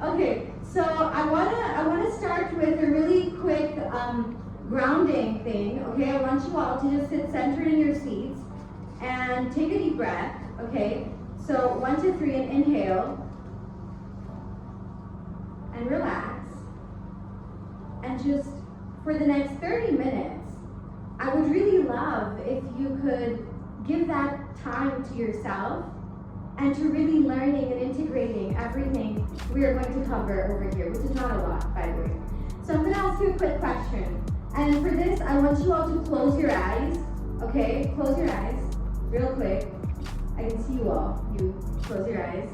Okay, so I wanna start with a really quick grounding thing. Okay, I want you all to just sit centered in your seats and take a deep breath. Okay, so 1, 2, 3, and inhale and relax. And just for the next 30 minutes, I would really love if you could give that time to yourself and to really learning and integrating everything we are going to cover over here, which is not a lot, by the way. So I'm going to ask you a quick question. And for this, I want you all to close your eyes. Okay, close your eyes real quick. I can see you all. You close your eyes.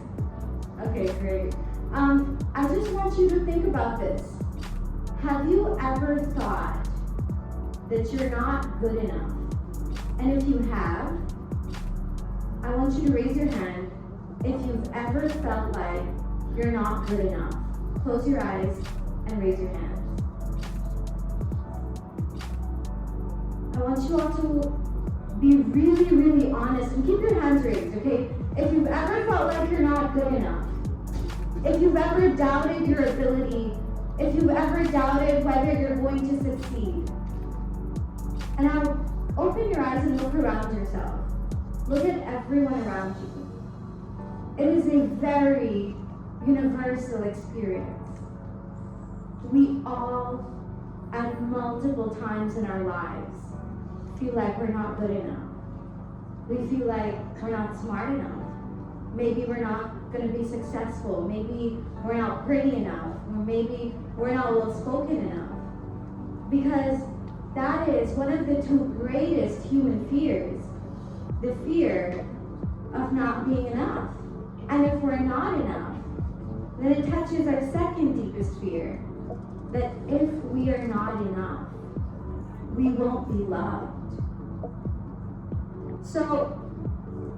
Okay, great. I just want you to think about this. Have you ever thought that you're not good enough? And if you have, I want you to raise your hand if you've ever felt like you're not good enough. Close your eyes and raise your hand. I want you all to be really, really honest and keep your hands raised, okay? If you've ever felt like you're not good enough, if you've ever doubted your ability, if you've ever doubted whether you're going to succeed. And now open your eyes and look around yourself. Look at everyone around you. It is a very universal experience. We all, at multiple times in our lives, feel like we're not good enough. We feel like we're not smart enough. Maybe we're not going to be successful. Maybe we're not pretty enough. Or maybe we're not well-spoken enough. Because that is one of the two greatest human fears. The fear of not being enough. And if we're not enough, then it touches our second deepest fear. That if we are not enough, we won't be loved. So,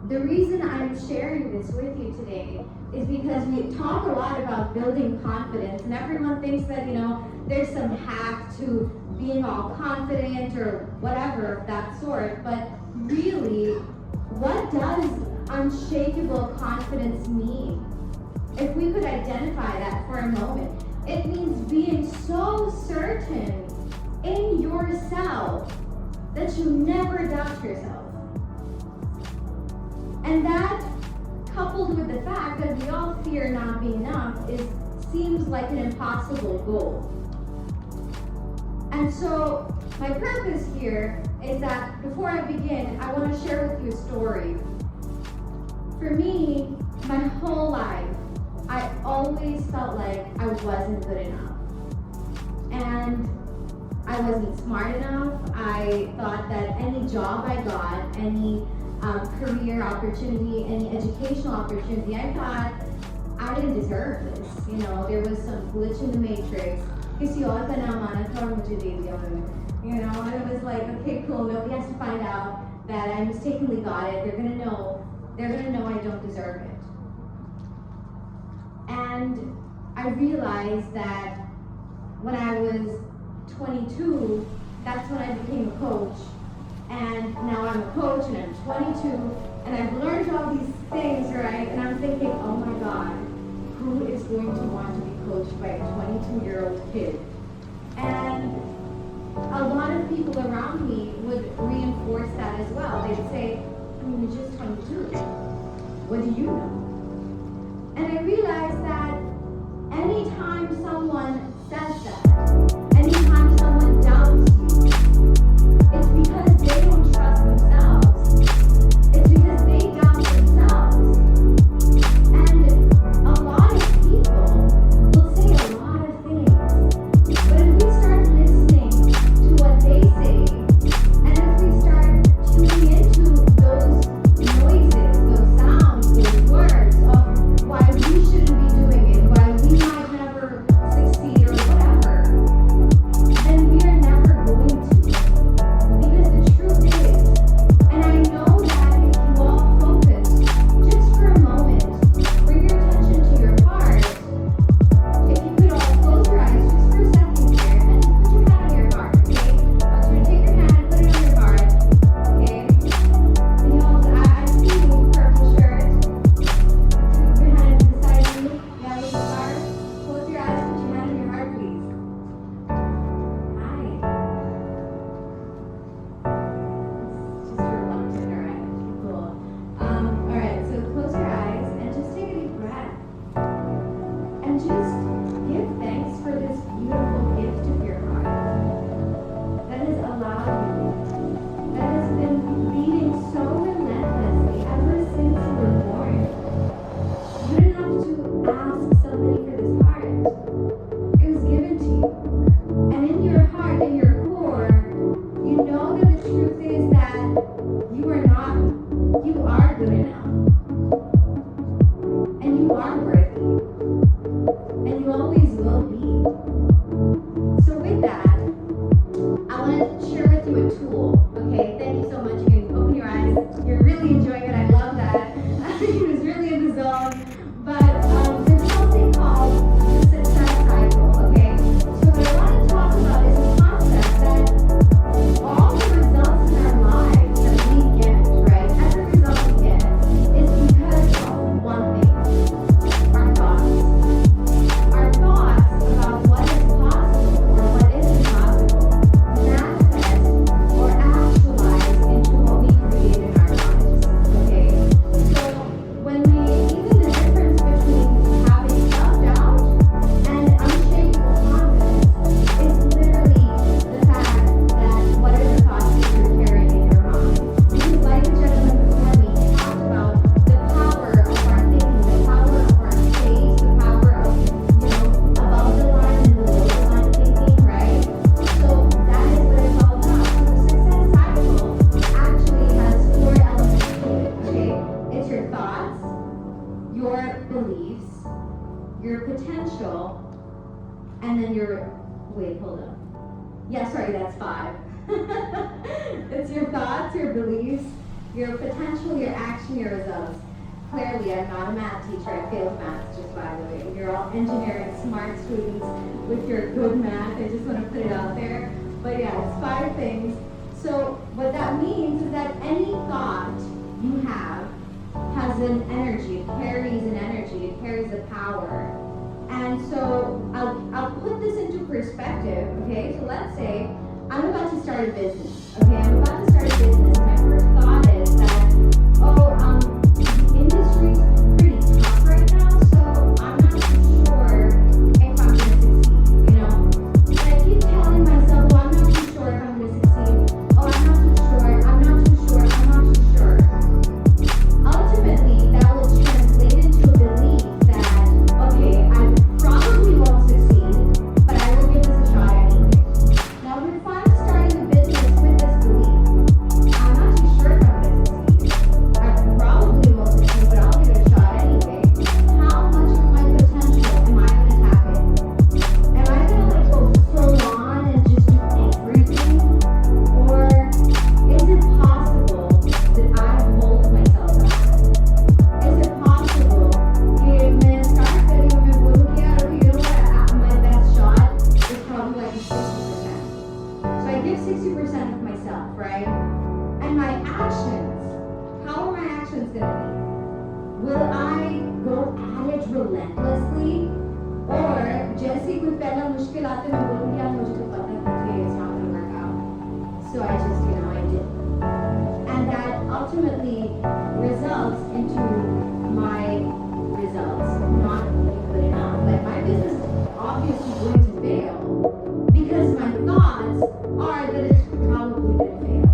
the reason I'm sharing this with you today is because we talk a lot about building confidence, and everyone thinks that, there's some hack to being all confident or whatever of that sort, but really, what does unshakable confidence mean? If we could identify that for a moment, it means being so certain in yourself that you never doubt yourself. And that, coupled with the fact that we all fear not being enough, seems like an impossible goal. And so, my purpose here is that before I begin, I want to share with you a story. For me, my whole life, I always felt like I wasn't good enough. And I wasn't smart enough. I thought that any job I got, any career opportunity, any educational opportunity, I thought I didn't deserve this. There was some glitch in the matrix. And it was like, okay, cool, nobody has to find out that I mistakenly got it. They're gonna know I don't deserve it. And I realized that when I was 22, that's when I became a coach. And now I'm a coach and I'm 22 and I've learned all these things, right? And I'm thinking, oh my God, who is going to want to be coached by a 22-year-old kid? And a lot of people around me would reinforce that as well. They'd say, you're just 22. What do you know? And I realized that anytime someone says that, anytime someone doubts you, it's because they don't trust themselves. It's because they doubt themselves. And a lot of people will say a lot of things. But if we start listening to what they say, and if we start tuning into those noises, those sounds, those words of why we shouldn't be doing and just give thanks for this beautiful gift of your heart that has allowed you, that has been beating so relentlessly ever since you were born. You didn't have to ask somebody for this heart. It was given to you. And in your heart, in your core, you know that the truth is that you are good enough. And you are worthy. And you always will be. So with that, I want to share with you a tool. Okay, thank you so much. You can open your eyes. You're really enjoying it. I love that. He was really in the zone. But there's something called the success cycle. Okay, so what I want to talk about is a concept that all the results in our lives that we get, right? Every result we get is because of one thing: our thoughts. Our thoughts about what is possible or what isn't possible manifest or actualize into what we create in our lives. Okay, so when even the difference between having self-doubt and unshakable confidence is literally the fact that what are the thoughts that you're carrying in your mind. Because like the gentleman before me, he talked about the power of our thinking, the power of our space, the power of, above the line and below the line thinking, right? So that is what it's all about. So the success cycle actually has 4 elements to it, okay? It's your thoughts, your beliefs, your potential, and then wait, hold on. Yeah, sorry, that's 5. It's your thoughts, your beliefs, your potential, your action, your results. Clearly, I'm not a math teacher. I failed math, just by the way. You're all engineering smart students with your good math. I just want to put it out there. But yeah, it's 5 things. So what that means is that any thought you have has an energy. It carries an energy. It carries a power. And so I'll put this into perspective. Okay, so let's say I'm about to start a business. Okay, I'm about to start a business. My first thought is that, the industry's pretty tough right now, so I'm not too sure if I'm going to succeed, And I keep telling myself, I'm not too sure if I'm going to succeed. Oh, I'm not too sure, I'm not too sure, I'm not too sure. Ultimately, that will translate into a belief that, okay, I probably won't succeed, but I will give this a shot anyway. Now, if I'm starting a business with this belief, I'm not too sure if I'm going to succeed. I probably won't succeed, but I'll give it a shot anyway. How much of my potential am I going to tap in? Am I going to go full on and just do everything? Or is it possible that I hold myself back? Is it possible que me start setting me puedo quedar, my best shot is probably like 60%. So I give 60% of myself, right? And my actions, how are my actions going to be? Will I go at it relentlessly? Or जैसे कोई पहला मुश्किल आते मैं बोलूँगी यार मुझे तो पता है कि it's not going to work out. So I just, I did. And that ultimately results into my results not being good enough. Like my business is obviously going to fail because my thoughts are that it's probably going to fail.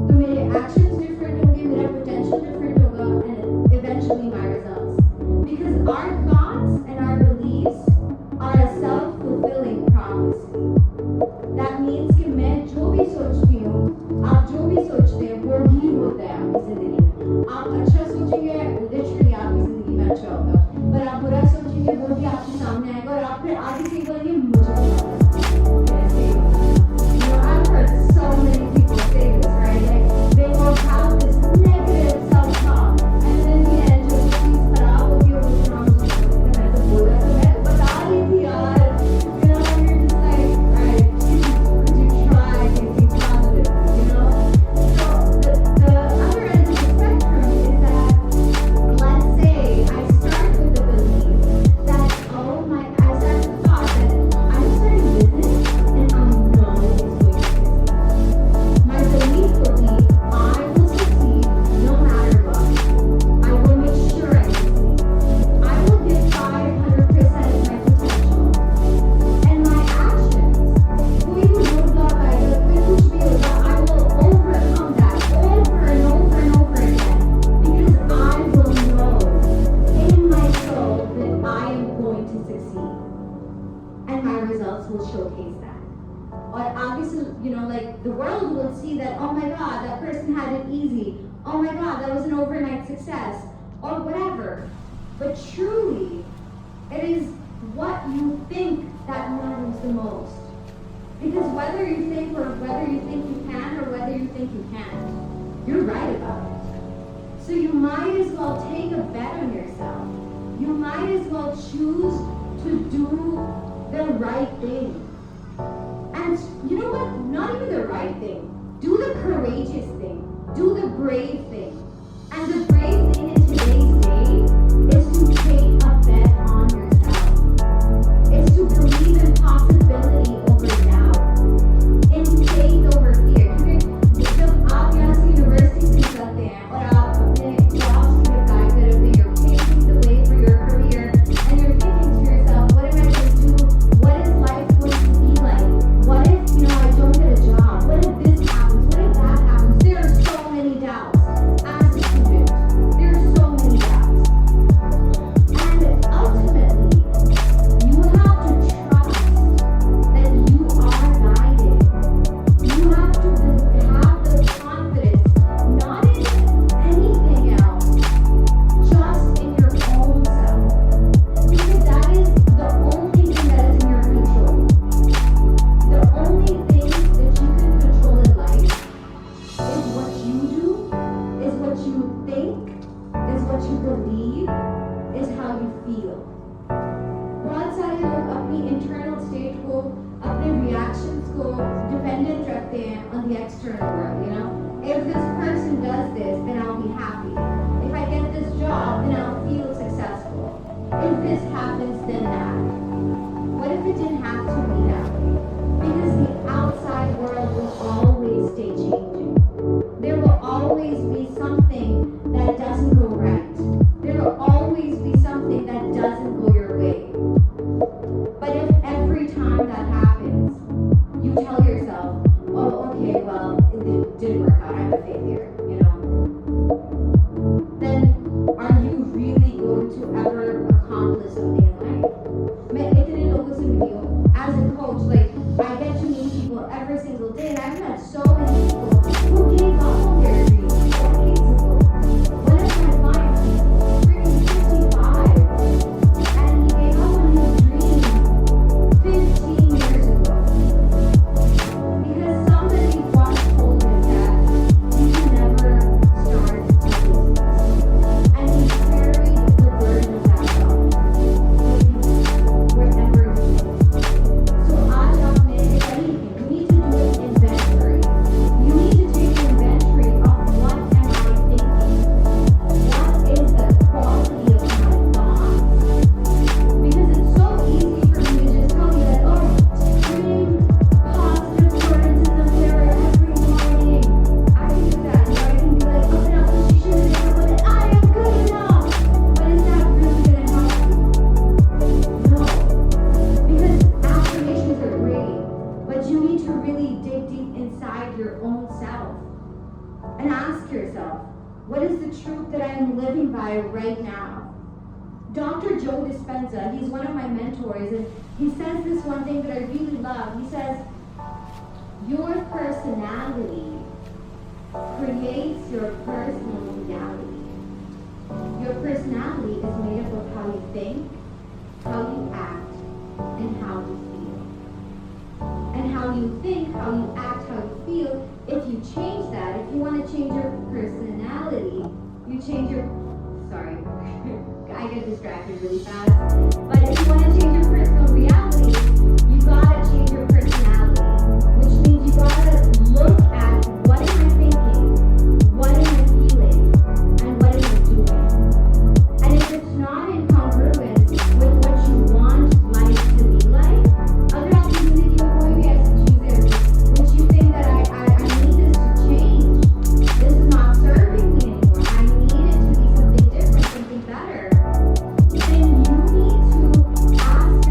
So my actions different होंगे, मेरा potential different होगा, and eventually my results. Because our thoughts and our beliefs are a self-fulfilling prophecy. That means कि मैं जो भी सोचती हूँ, आप जो भी सोचते हैं, वो ही होता है आपकी जिंदगी में. आप अच्छा सोचेंगे, literally आपकी जिंदगी में अच्छा होगा. पर आप बुरा सोचेंगे, वो भी आपके सामने आएगा और आप फिर आगे से बोलेंगे मुझे कैसे होगा. I've heard so many people say this, right? Like they will have this negative self-talk, and then in the end, जो चीज़ खराब होगी वो नाम सोचते हैं तो बोला तो मैं बता रही थी यार. You're just like, right? Could you try and be positive? So the other end of the spectrum is that, let's say I start with the belief that I start with the thought that and my results will showcase that. Or obviously, like the world will see that, oh my God, that person had it easy. Oh my God, that was an overnight success. Or whatever. But truly, it is what you think that matters the most. Because whether you think you can or whether you think you can't, you're right about it. So you might as well take a bet on yourself. You might as well choose to do the right thing. And you know what? Not even the right thing. Do the courageous thing. Do the brave thing. And the brave thing in today's day is to take a bet on yourself. It's to believe in possibility over doubt. In faith over fear. जब आप यहाँ से university से निकलते हैं और आप अपने jobs के apply कर रहे हैं, you're paving the way for your career, and you're thinking to yourself, what am I going to do? What is life going to be like? What if, I don't get a job? What if this happens? What if that happens? There are so many doubts. As a student, there are so many doubts. And ultimately, you have to trust that you are guided. You have to have the confidence, not in anything else, just in your own self. Because that is the only thing that is in your control. The only thing that you can control in life is what you do, is what you think, is what you believe, is how you feel. बहुत सारे लोग अपनी internal state को, अपने reactions को dependent रखते हैं on the external world, If this person does this, then I'll be happy. If I get this job, then I'll feel successful. If this happens, then that. What if it didn't have to be that way? Because the outside world will always stay changing. There will always be something that doesn't go right. There will always be something that doesn't go your way. But if every time that happens, you tell yourself, oh, okay, well, it didn't work out, I'm a failure, then are you really going to ever accomplish something in life? मैं इतने लोगों से मिली हूँ. As a coach, I get to meet people every single day, and I've met so many people who gave up on their dreams decades ago. One of my clients, he's freaking 55, and he gave up on his dreams 15 years ago. Because somebody once told him that you can never start a business. And he carried the burden of that thought with him wherever he goes. So आज आपने if anything, you need to do an inventory. You need to take an inventory of what am I thinking? What is the quality of my thoughts? Because it's so easy for me to just tell you that, oh, scream positive words in the mirror every morning. I can do that. I can be like, oh, no, she shouldn't have done it. I am good enough. But is that really going to help you? No. Because affirmations are great, but you need to really dig deep inside your own self and ask yourself, what is the truth that I am living by right now? Dr. Joe Dispenza, he's one of my mentors, and he says this one thing that I really love. He says, your personality creates your personal reality. Your personality is made up of how you think, how you act, and how you feel. And how you think, how you act, how you feel, if you change that, if you want to change your personality, you change your, sorry, I get distracted really fast, but if you want to change your personal reality, you gotta change your personality, which means you gotta look at what am I thinking, what am I feeling, and what am I doing. And if it's not in congruence with what you want life to be like, other opportunities you are going to get to choose, which you think that I need this to change. This is not serving me anymore. I need it to be something different, something better. Then you need to ask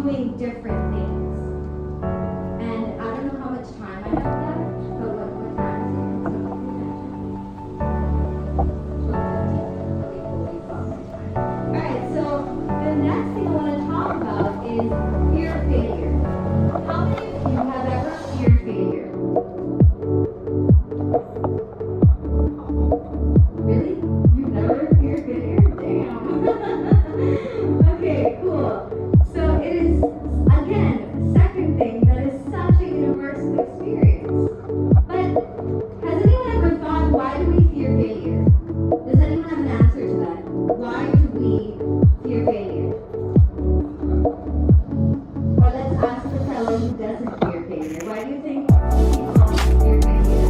doing different things. And I don't know how much time I have left, but what time is it? Alright, so the next thing I want to talk about is fear of failure. How many of you have ever feared failure? Really? You've never feared failure? Damn. Okay, cool. So it is, again, second thing that is such a universal experience. But has anyone ever thought, why do we fear failure? Does anyone have an answer to that? Why do we fear failure? Or let's ask the fellow who doesn't fear failure. Why do you think people fear failure?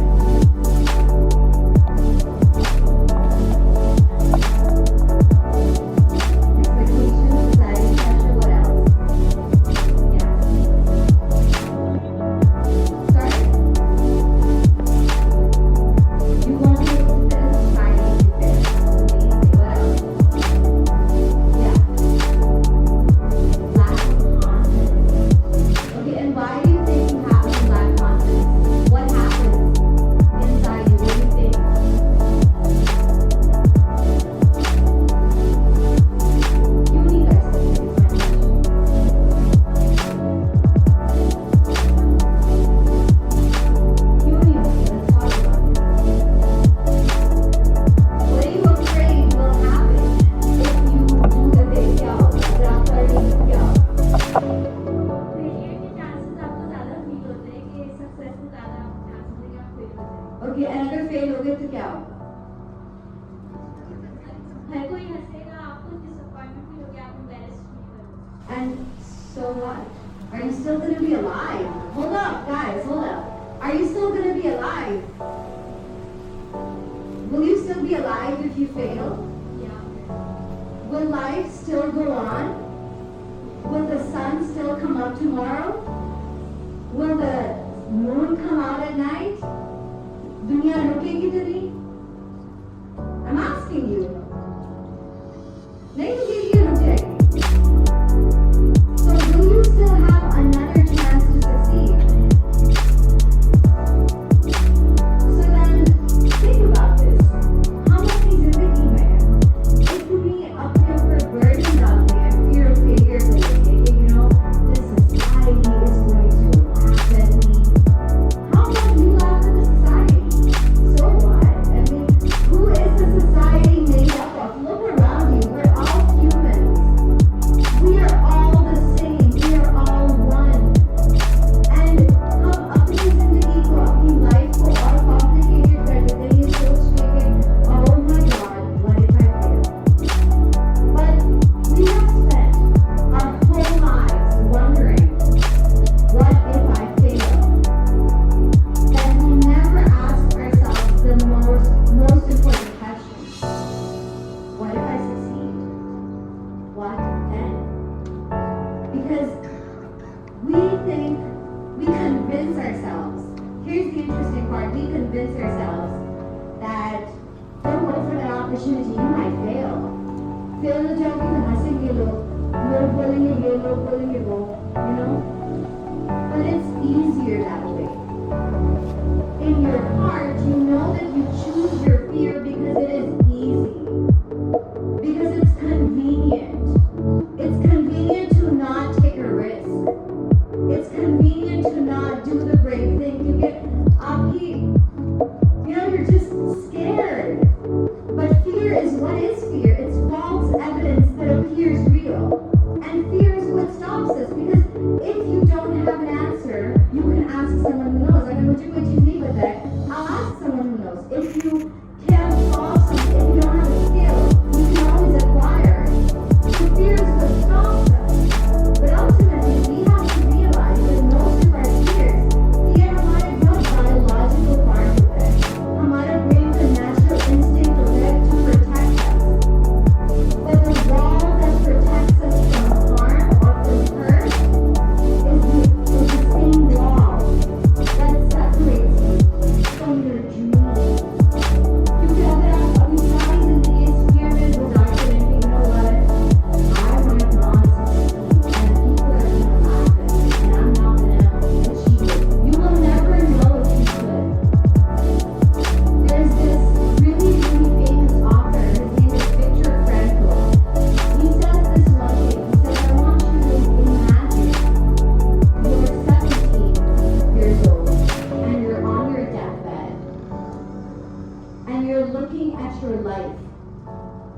Expectations, society pressure, what else? Yeah. Sorry? You won't be able to fit in society if you fail. Amazing. What else? Yeah. Lack of confidence. Okay, and why do you think you have to lack confidence? What happens inside you? What do you think? You need us to do this much. You need us. Let's talk about it. What are you afraid will happen if you do the big go? Without learning to go. Failure के chances आपको ज़्यादा feel होते हैं कि success को ज़्यादा chances है कि आप फेल हो जाएं। ओके, एंड अगर फेल हो गए तो क्या होगा? हर कोई हंसेगा, आपको डिसअपॉइंटमेंट फील होगी, आप एम्बैरेस्ड फील करोगे। And so what? Are you still going to be alive? Hold up, guys, hold up. Are you still going to be alive? Will you still be alive if you fail? या Will life still go on? Will the sun still come up tomorrow? Will the moon come out at night? Dunya rukegi to nahi? I'm asking you. Nahi rukegi, ruk jayegi. So will you still have another chance to succeed? So then think about this. हम अपनी जिंदगी में इतनी अपने ऊपर burden डालते हैं fear of failure को लेके कि this society is going to laugh at me. How about you laugh at the society? So what? I mean, who is the society made up of? Look around you. We're all humans. We are all the same. We are all one. And हम अपनी जिंदगी को, अपनी life को और complicated कर देते हैं ये सोच के कि oh my god, what if I fail? But we have spent our whole lives wondering, what if I fail? That we never ask ourselves the most important question. What if I succeed? What then? Because we think, we convince ourselves, here's the interesting part, we convince ourselves that don't go for that opportunity, you might fail. Fail हो जाओगे तो हंसेंगे लोग बोलेंगे ये, लोग बोलेंगे वो, But it's easier that way. In your heart, you know that you choose your fear because it is easy. Because it's convenient. It's convenient to not take a risk. It's convenient to not do the brave thing. You get you're just scared. But fear is, what is fear? It's false evidence that appears real. And fear is what stops us. Because if you don't have an answer, you can ask someone who knows. अगर मुझे कोई चीज़ नहीं पता है, I'll ask someone who knows. If you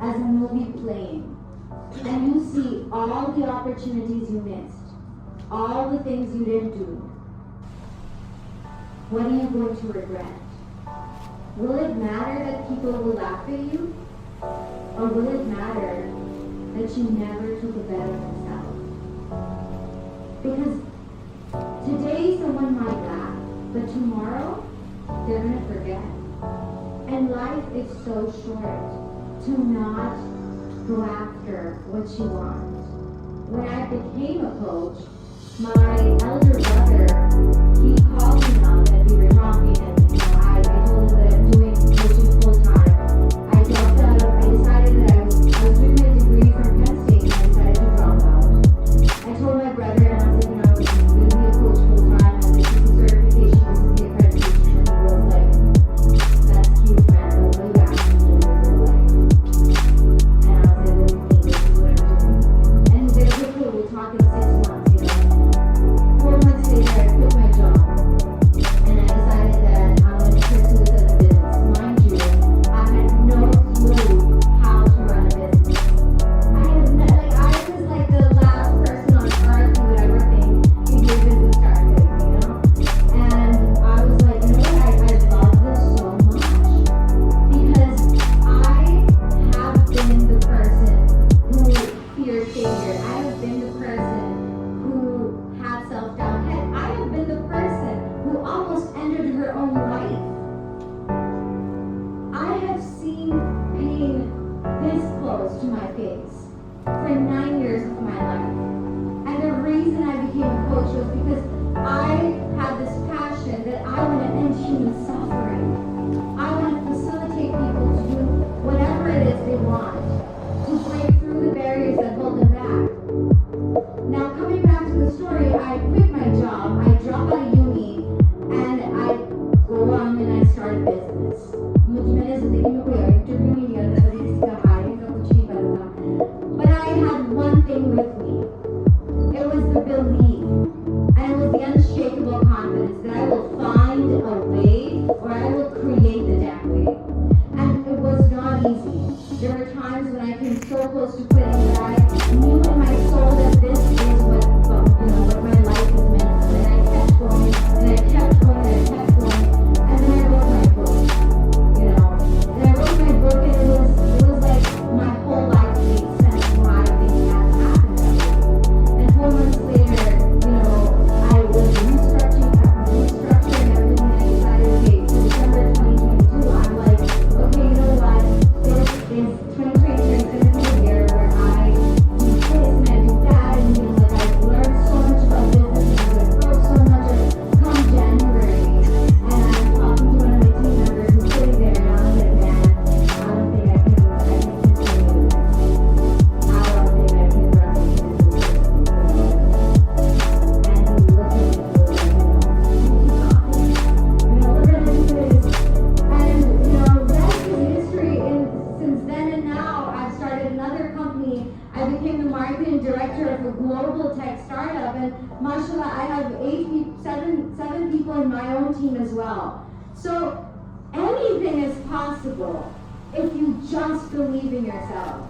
as a movie playing, and you see all the opportunities you missed, all the things you didn't do, what are you going to regret? Will it matter that people will laugh at you? Or will it matter that you never took a bet on yourself? Because today someone might laugh, but tomorrow they're going to forget. And life is so short to not go after what you want. When I became a coach, my elder brother, he called me up and we were talking, and I told him that I'm doing coaching full time. I decided that I was doing my degree from Penn State, and I decided to drop out. I told my brother, and I was like, I was going to be a coach full time. I was like, this is certification, this is the accreditation. And he was like, that's cute, man, but what are you actually doing with your life? And I was like, what do you mean? This is what I'm doing. And they were like, okay, we'll talk in 6 months, 4 months later, I quit my job. And I decided that I wanted to pursue this as a business. Mind you, I had no clue how to run a business. I was like the last person on earth who would ever think you'd be a business start with, And I was like, you know what, I love this so much. Because I have been the person who feared failure. I have been the person who had self-doubt. Heck, I have been the person who almost ended her own life. I have seen pain this close to my face for 9 years of my life. And the reason I became a coach was because I had this passion that I want to end human suffering. I want to facilitate people to do whatever it is they want, to break through the barriers that hold them back. Now, coming back to the story, I quit my job, I dropped out of uni, and I go on and I start a business. But I had one thing with me. It was the belief, and it was the unshakable confidence that I will find a way, or I will create the damn way. And it was not easy. There were times when I came so close to quitting that I knew in my soul that this is what my life is meant for. And I kept going, and I kept going, and I kept going, and then I wrote my book. And I wrote my book, and it was like my whole life made sense why things had happened that way. And 4 months later, I was restructuring everything. I decided, okay, December 2022, I'm like, okay, you know what? This is 2023 is going to be a year where I do this and I do that, and I've learned so much about business, and I'm going to grow so much. And come January, and I'm talking to one of my team members who's sitting there, and I'm like, man, I don't think I can continue with this. I don't think I can run this business. And he looked at me and was like, we're going to do this. And, rest is history. And since then and now, I've started another company. I became the marketing director of a global tech startup. And mashallah, I have 7 people in my own team as well. So anything is possible if you just believe in yourself.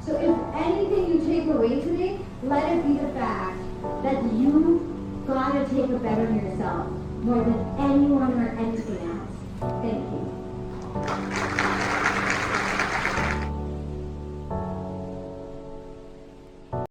So if anything you take away today, let it be the fact that you gotta take a bet on yourself more than anyone or anything else. Thank you.